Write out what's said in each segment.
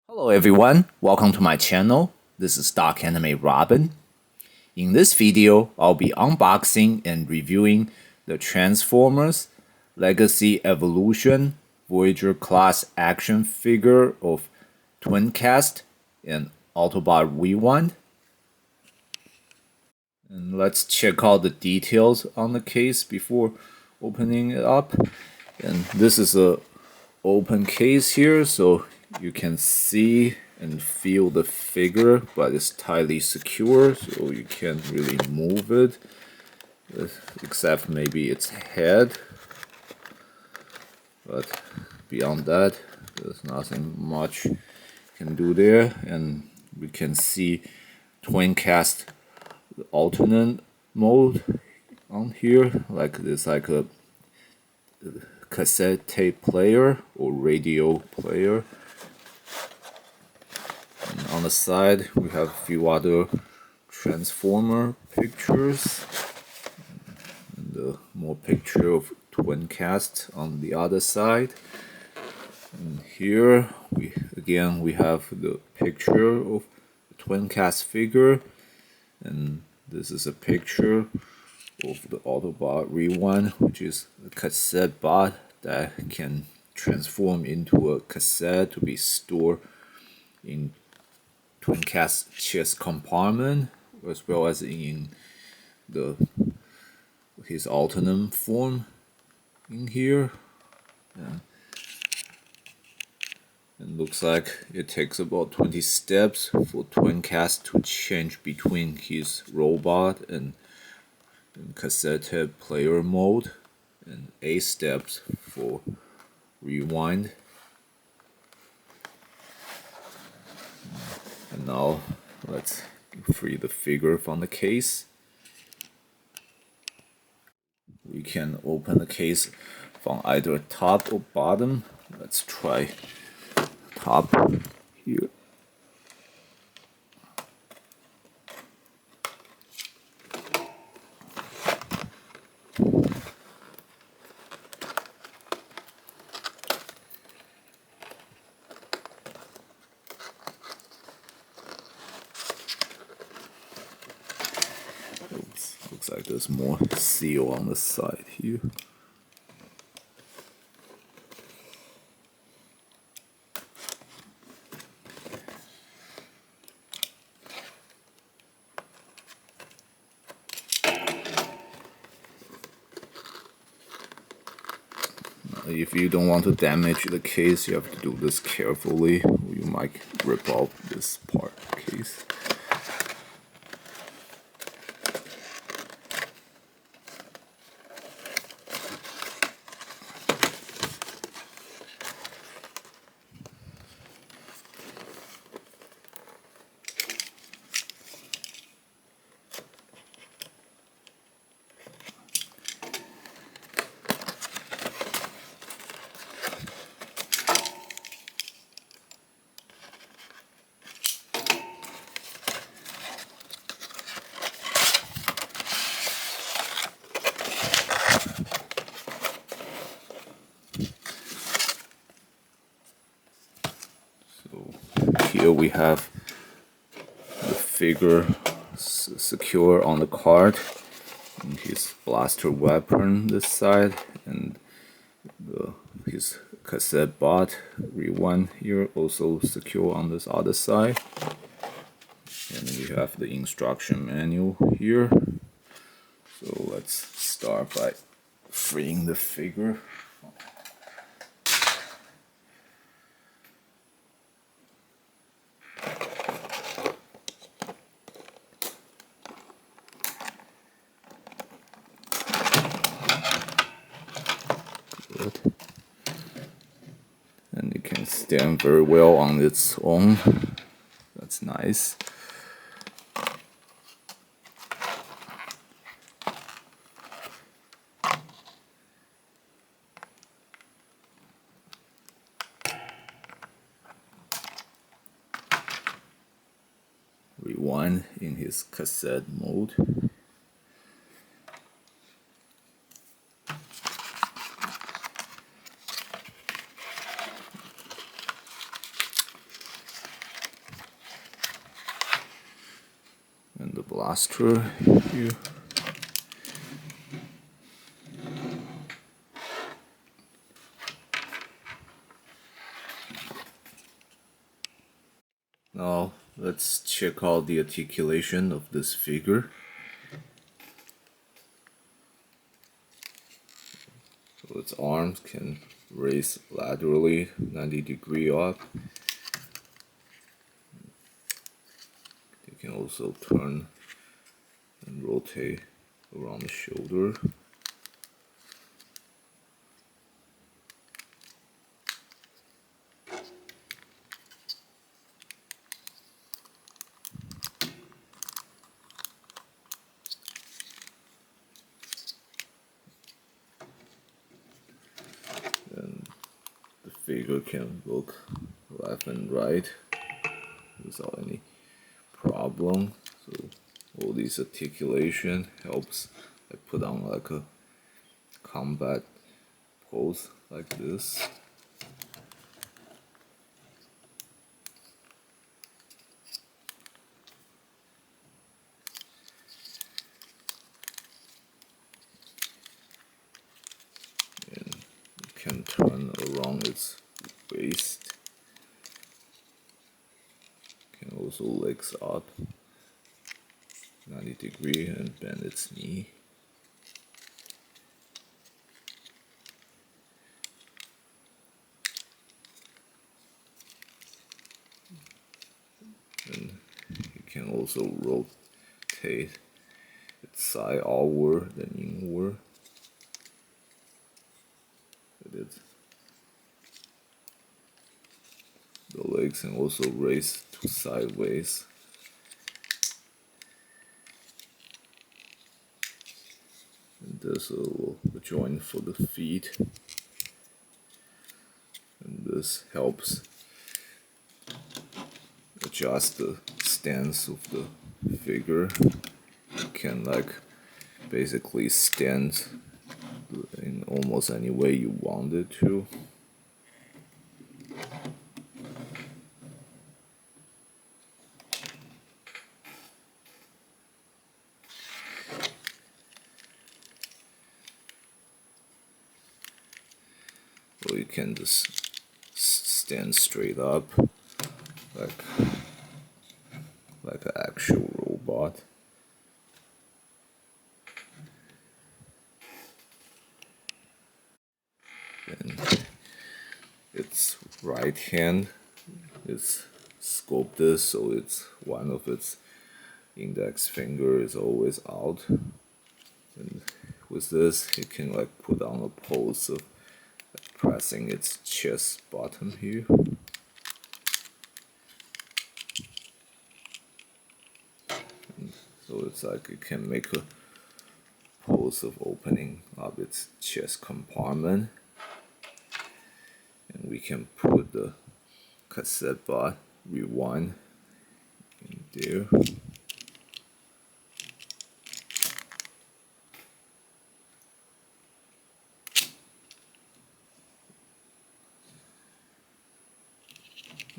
Hello everyone, welcome to my channel. This is Dark Anime Robin. In this video, I'll be unboxing and reviewing the Transformers Legacy Evolution Voyager class action figure of Twincast and Autobot Rewind. And let's check out the details on the case before opening it up. And this is a open case here, so you can see and feel the figure, but it's tightly secure, so you can't really move it, except maybe its head. But beyond that, there's nothing much you can do there. And we can see Twincast alternate mode on here, like there's like a cassette tape player or radio player. And on the side we have a few other Transformer pictures and more picture of Twincast on the other side. And here we have the picture of the Twincast figure, and this is a picture of the Autobot Rewind, which is a cassette bot that can transform into a cassette to be stored in Twincast chest compartment, as well as in his alternate form in here. Yeah. It looks like it takes about 20 steps for Twincast to change between his robot and cassette player mode, and 8 steps for rewind. And now let's free the figure from the case. We can open the case from either top or bottom. Let's try top here. Looks like there's more seal on the side here. If you don't want to damage the case, you have to do this carefully, or you might rip off this part of the case. Here we have the figure secure on the card, and his blaster weapon this side, and his cassette bot Rewind here also secure on this other side. And we have the instruction manual here. So let's start by freeing the figure. And it can stand very well on its own. That's nice. Rewind in his cassette mode. and the blaster here. Now let's check out the articulation of this figure. So its arms can raise laterally 90 degrees up. They can also turn and rotate around the shoulder. And the figure can look left and right without any problem. So all this articulation helps I put on like a combat pose like this. And you can turn around its waist. Can also legs up 90 degrees and bend its knee. And you can also rotate its side outward and inward. The legs can also raise to sideways. And there's a joint for the feet. And this helps adjust the stance of the figure. You can like basically stand in almost any way you want it to. Or you can just stand straight up like an actual robot. And its right hand is sculpted so it's one of its index finger is always out. And with this it can like put on a pose of pressing its chest bottom here. And so it's like it can make a pose of opening up its chest compartment. And we can put the cassette bot rewind in there.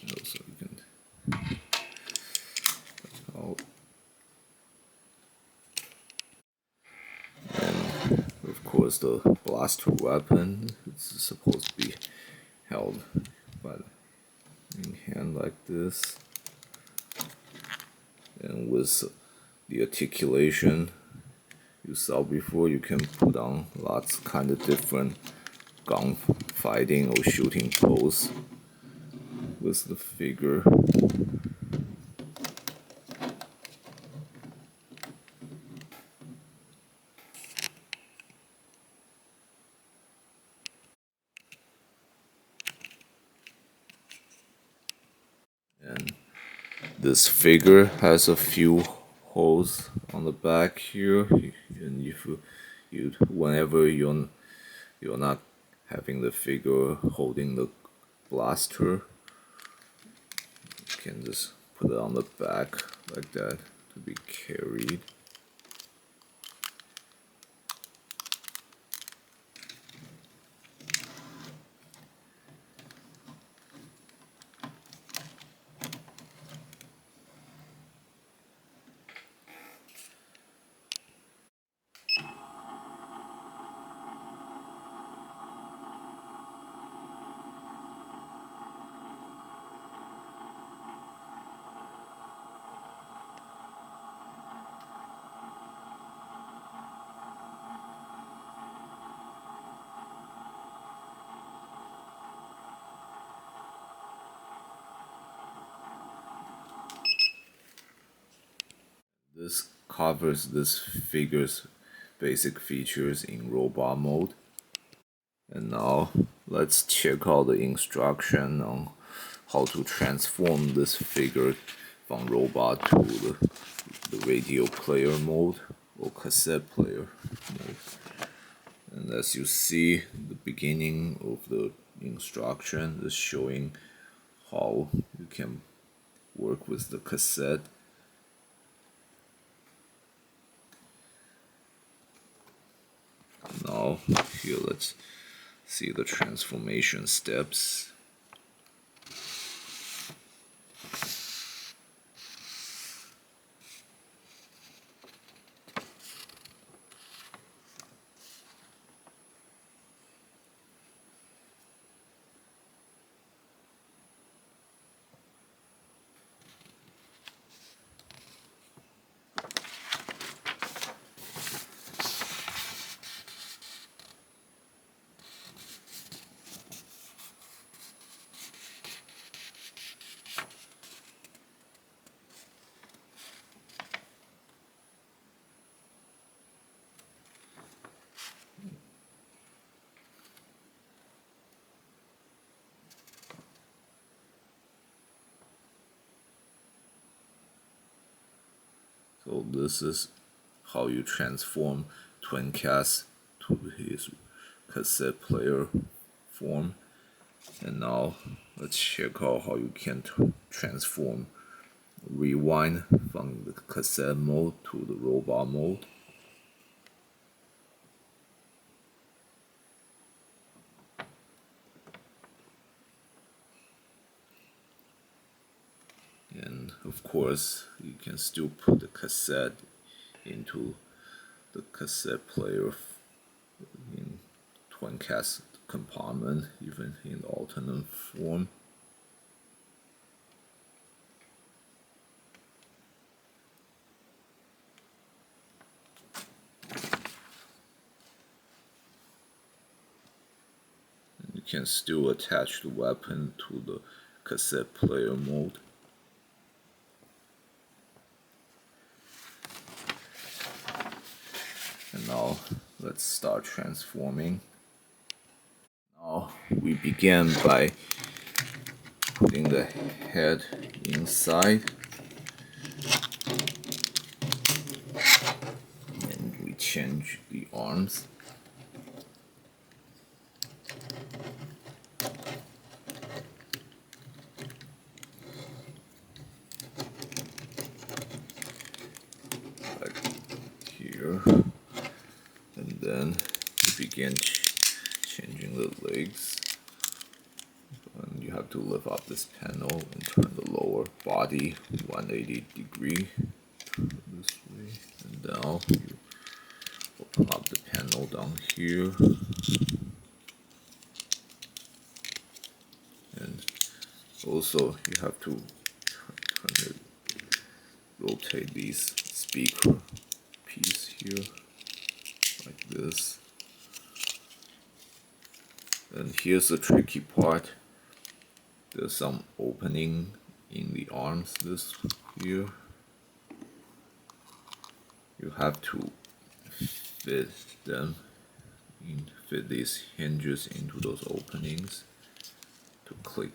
And also you can and of course the blaster weapon is supposed to be held by in hand like this. And with the articulation you saw before, you can put on lots kind of different gun fighting or shooting pose with the figure. And this figure has a few holes on the back here, and if whenever you're not having the figure holding the blaster, you can just put it on the back like that to be carried. This covers this figure's basic features in robot mode. And now let's check out the instruction on how to transform this figure from robot to the radio player mode or cassette player mode. And as you see, the beginning of the instruction is showing how you can work with the cassette. Now here let's see the transformation steps. So this is how you transform Twincast to his cassette player form. And now let's check out how you can transform Rewind from the cassette mode to the robot mode. And of course, you can still put the cassette into the cassette player in Twincast compartment, even in alternate form. And you can still attach the weapon to the cassette player mode. And now let's start transforming. Now we begin by putting the head inside, and we change the arms. Like here. And then we begin changing the legs. And you have to lift up this panel and turn the lower body 180 degree this way. And now you open up the panel down here. And also you have to rotate these speaker piece here like this. And here's the tricky part. There's some opening in the arms this here. You have to fit these hinges into those openings to click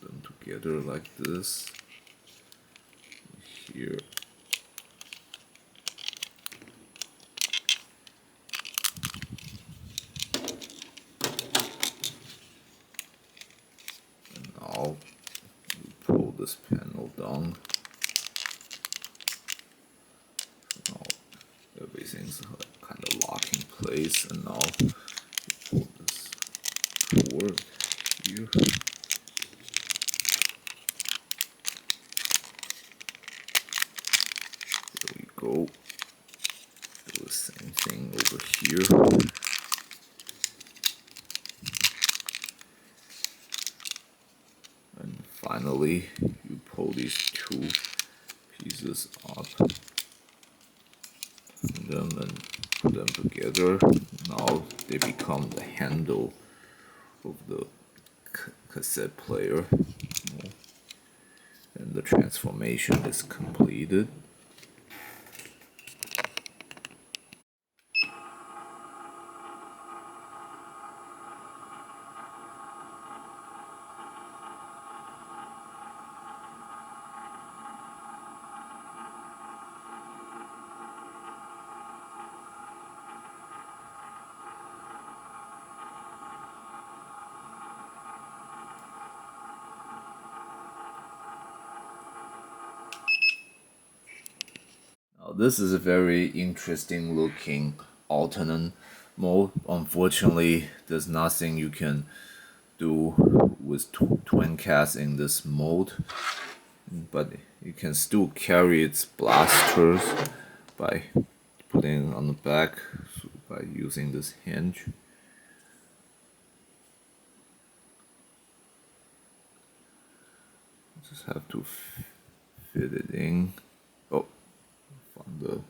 them together like this. Here. And now you pull this panel down. Now everything's kind of locked in place, and now you pull this forward here. There we go. Do the same thing over here. And finally, you pull these two pieces up and put them together. Now they become the handle of the cassette player. And the transformation is completed. This is a very interesting looking alternate mode. Unfortunately, there's nothing you can do with Twincast in this mode, but you can still carry its blasters by putting it on the back by using this hinge. Just have to fit it in. Oh,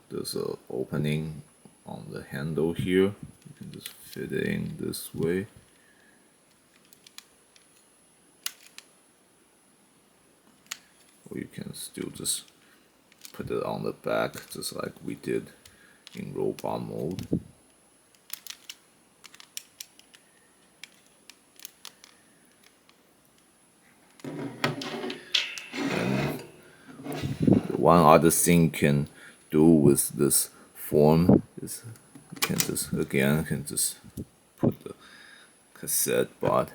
there's a opening on the handle here. You can just fit it in this way. Or you can still just put it on the back, just like we did in robot mode. And one other thing you can do with this form is you can just put the cassette bot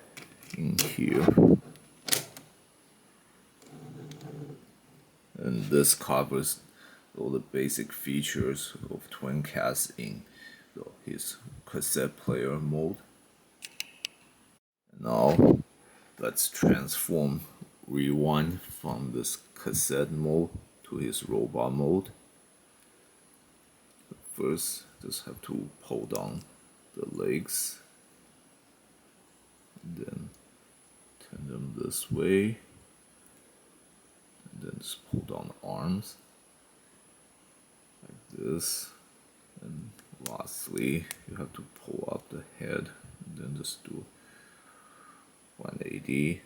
in here. And this covers all the basic features of Twincast in his cassette player mode. Now let's transform Rewind from this cassette mode to his robot mode. First, just have to pull down the legs, and then turn them this way, and then just pull down the arms like this. And lastly, you have to pull up the head, and then just do 180.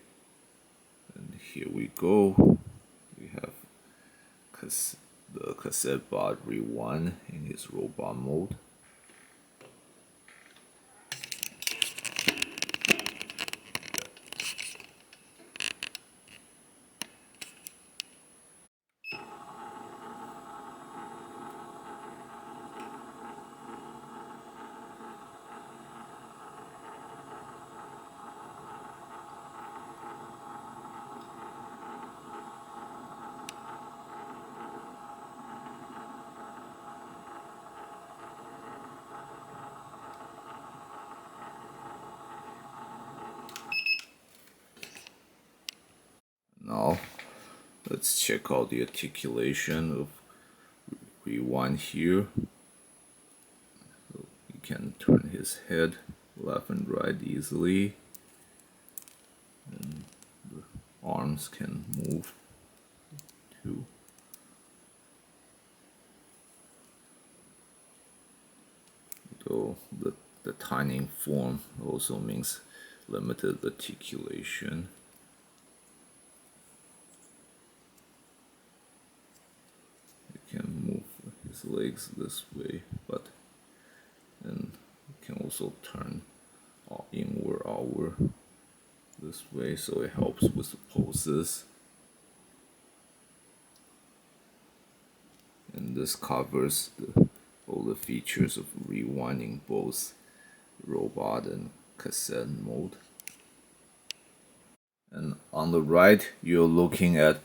And here we go. We have the cassette bot Rewind in his robot mode. Now, let's check out the articulation of Rewind here. So you can turn his head left and right easily, and the arms can move too. Though the tiny form also means limited articulation. Can move his legs this way, but then can also turn inward, outward this way, so it helps with the poses. And this covers all the features of rewinding both robot and cassette mode. And on the right, you're looking at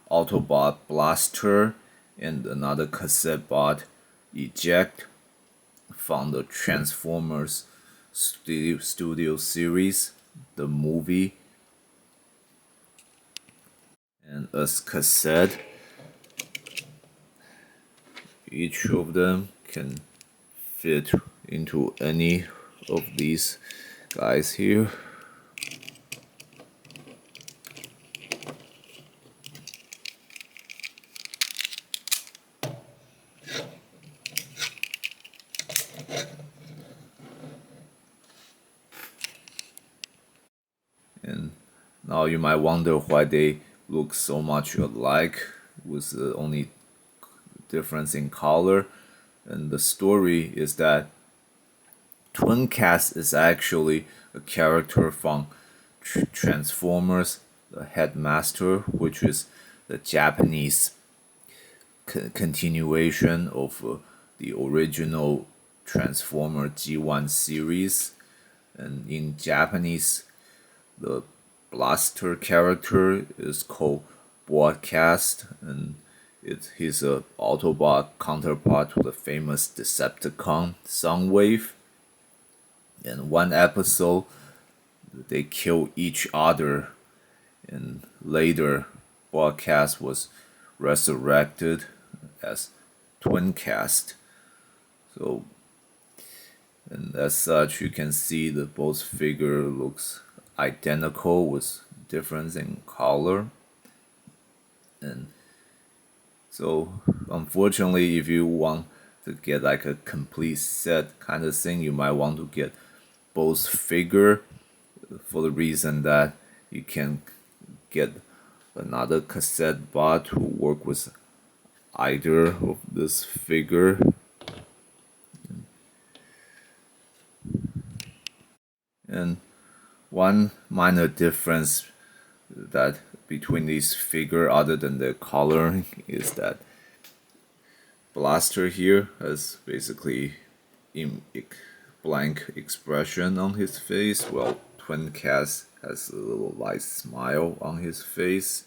Autobot Blaster and another cassette bot Eject from the Transformers Studio series, the movie. And as cassette, each of them can fit into any of these guys here. And now you might wonder why they look so much alike with the only difference in color. And the story is that Twincast is actually a character from Transformers, the Headmaster, which is the Japanese continuation of the original Transformer G1 series. And in Japanese, the Blaster character is called Broadcast, and He's a Autobot counterpart to the famous Decepticon Soundwave. In one episode, they kill each other, and later broadcast was resurrected as Twincast. So, and as such, you can see that both figure looks identical with difference in color. And so, unfortunately, if you want to get like a complete set kind of thing, you might want to get both figure, for the reason that you can get another cassette bot to work with either of this figure. And one minor difference that between these figure, other than the coloring, is that Blaster here has basically blank expression on his face, while Twincast has a little light smile on his face.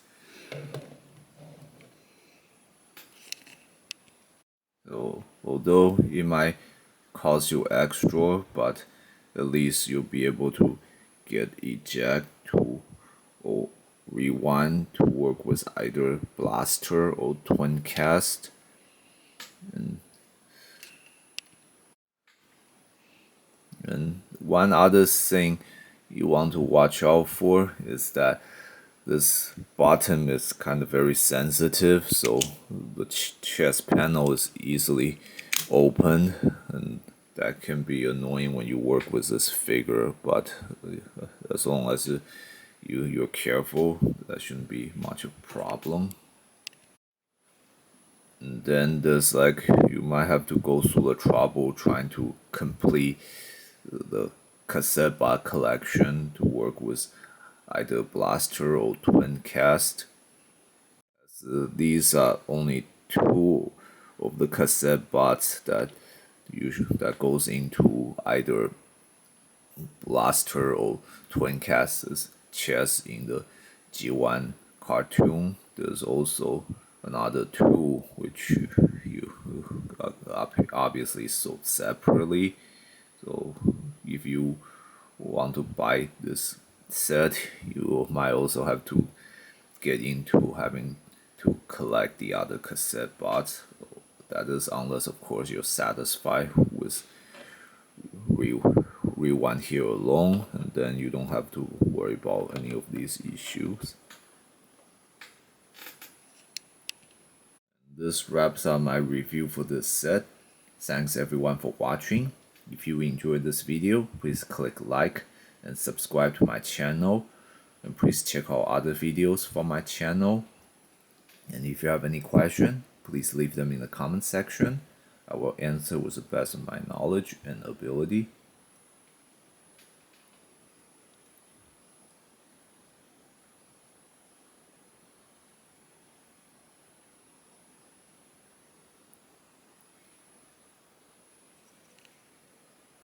So although it might cost you extra, but at least you'll be able to get eject to or rewind to work with either Blaster or Twincast. And one other thing you want to watch out for is that this bottom is kind of very sensitive, so the chest panel is easily opened, and that can be annoying when you work with this figure, but as long as you're careful, that shouldn't be much of a problem. And then there's like, you might have to go through the trouble trying to complete the cassette bot collection to work with either Blaster or Twincast. These are only two of the cassette bots that goes into either Blaster or Twincast's chest in the G1 cartoon. There's also another two which you obviously sold separately. So if you want to buy this set, you might also have to get into having to collect the other cassette bots. That is, unless of course you're satisfied with rewind here alone, and then you don't have to worry about any of these issues. This wraps up my review for this set. Thanks everyone for watching. If you enjoyed this video, please click like and subscribe to my channel, and please check out other videos from my channel. And if you have any question, please leave them in the comment section. I will answer with the best of my knowledge and ability.